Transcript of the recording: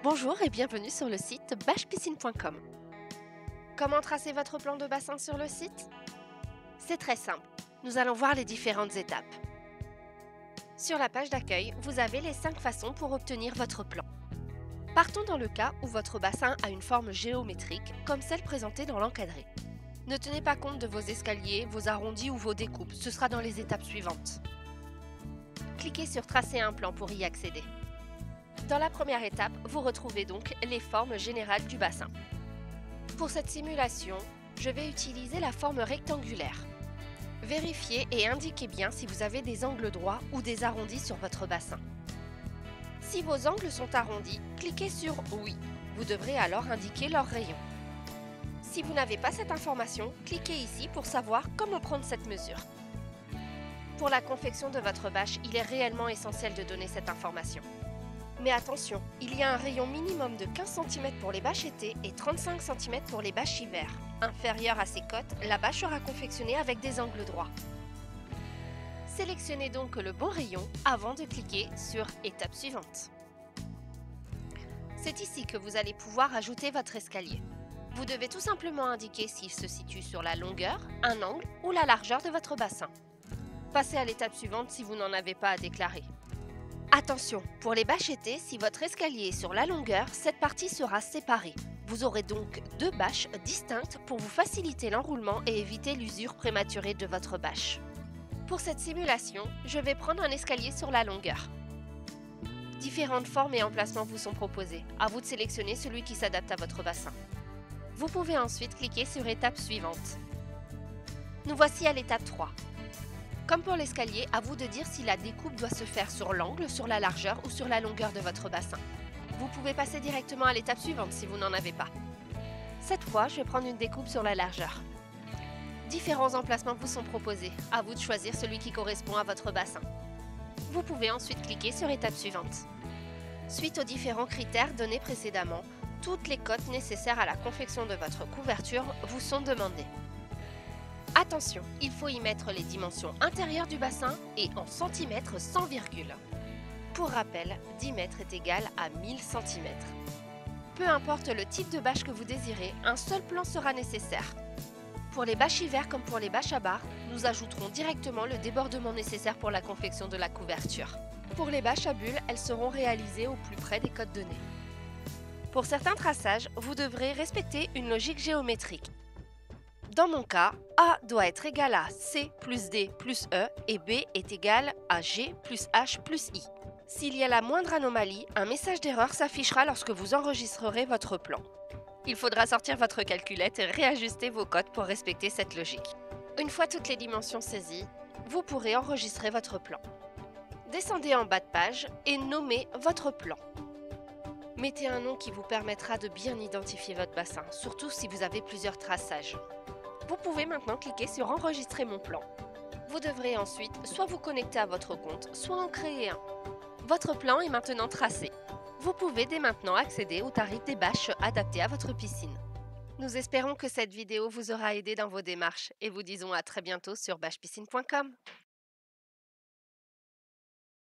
Bonjour et bienvenue sur le site bâchepiscine.com. Comment tracer votre plan de bassin sur le site? C'est très simple. Nous allons voir les différentes étapes. Sur la page d'accueil, vous avez les 5 façons pour obtenir votre plan. Partons dans le cas où votre bassin a une forme géométrique, comme celle présentée dans l'encadré. Ne tenez pas compte de vos escaliers, vos arrondis ou vos découpes, ce sera dans les étapes suivantes. Cliquez sur Tracer un plan pour y accéder. Dans la première étape, vous retrouvez donc les formes générales du bassin. Pour cette simulation, je vais utiliser la forme rectangulaire. Vérifiez et indiquez bien si vous avez des angles droits ou des arrondis sur votre bassin. Si vos angles sont arrondis, cliquez sur Oui. Vous devrez alors indiquer leurs rayons. Si vous n'avez pas cette information, cliquez ici pour savoir comment prendre cette mesure. Pour la confection de votre bâche, il est réellement essentiel de donner cette information. Mais attention, il y a un rayon minimum de 15 cm pour les bâches été et 35 cm pour les bâches hiver. Inférieur à ces cotes, la bâche sera confectionnée avec des angles droits. Sélectionnez donc le bon rayon avant de cliquer sur Étape suivante. C'est ici que vous allez pouvoir ajouter votre escalier. Vous devez tout simplement indiquer s'il se situe sur la longueur, un angle ou la largeur de votre bassin. Passez à l'étape suivante si vous n'en avez pas à déclarer. Attention, pour les bâches été, si votre escalier est sur la longueur, cette partie sera séparée. Vous aurez donc 2 bâches distinctes pour vous faciliter l'enroulement et éviter l'usure prématurée de votre bâche. Pour cette simulation, je vais prendre un escalier sur la longueur. Différentes formes et emplacements vous sont proposés. À vous de sélectionner celui qui s'adapte à votre bassin. Vous pouvez ensuite cliquer sur Étape suivante. Nous voici à l'étape 3. Comme pour l'escalier, à vous de dire si la découpe doit se faire sur l'angle, sur la largeur ou sur la longueur de votre bassin. Vous pouvez passer directement à l'étape suivante si vous n'en avez pas. Cette fois, je vais prendre une découpe sur la largeur. Différents emplacements vous sont proposés. À vous de choisir celui qui correspond à votre bassin. Vous pouvez ensuite cliquer sur Étape suivante. Suite aux différents critères donnés précédemment, toutes les cotes nécessaires à la confection de votre couverture vous sont demandées. Attention, il faut y mettre les dimensions intérieures du bassin et en centimètres sans virgule. Pour rappel, 10 mètres est égal à 1000 cm. Peu importe le type de bâche que vous désirez, un seul plan sera nécessaire. Pour les bâches hiver comme pour les bâches à barre, nous ajouterons directement le débordement nécessaire pour la confection de la couverture. Pour les bâches à bulles, elles seront réalisées au plus près des codes donnés. Pour certains traçages, vous devrez respecter une logique géométrique. Dans mon cas, A doit être égal à C plus D plus E et B est égal à G plus H plus I. S'il y a la moindre anomalie, un message d'erreur s'affichera lorsque vous enregistrerez votre plan. Il faudra sortir votre calculette et réajuster vos cotes pour respecter cette logique. Une fois toutes les dimensions saisies, vous pourrez enregistrer votre plan. Descendez en bas de page et nommez votre plan. Mettez un nom qui vous permettra de bien identifier votre bassin, surtout si vous avez plusieurs traçages. Vous pouvez maintenant cliquer sur Enregistrer mon plan. Vous devrez ensuite soit vous connecter à votre compte, soit en créer un. Votre plan est maintenant tracé. Vous pouvez dès maintenant accéder au tarif des bâches adaptées à votre piscine. Nous espérons que cette vidéo vous aura aidé dans vos démarches et vous disons à très bientôt sur bâchepiscine.com.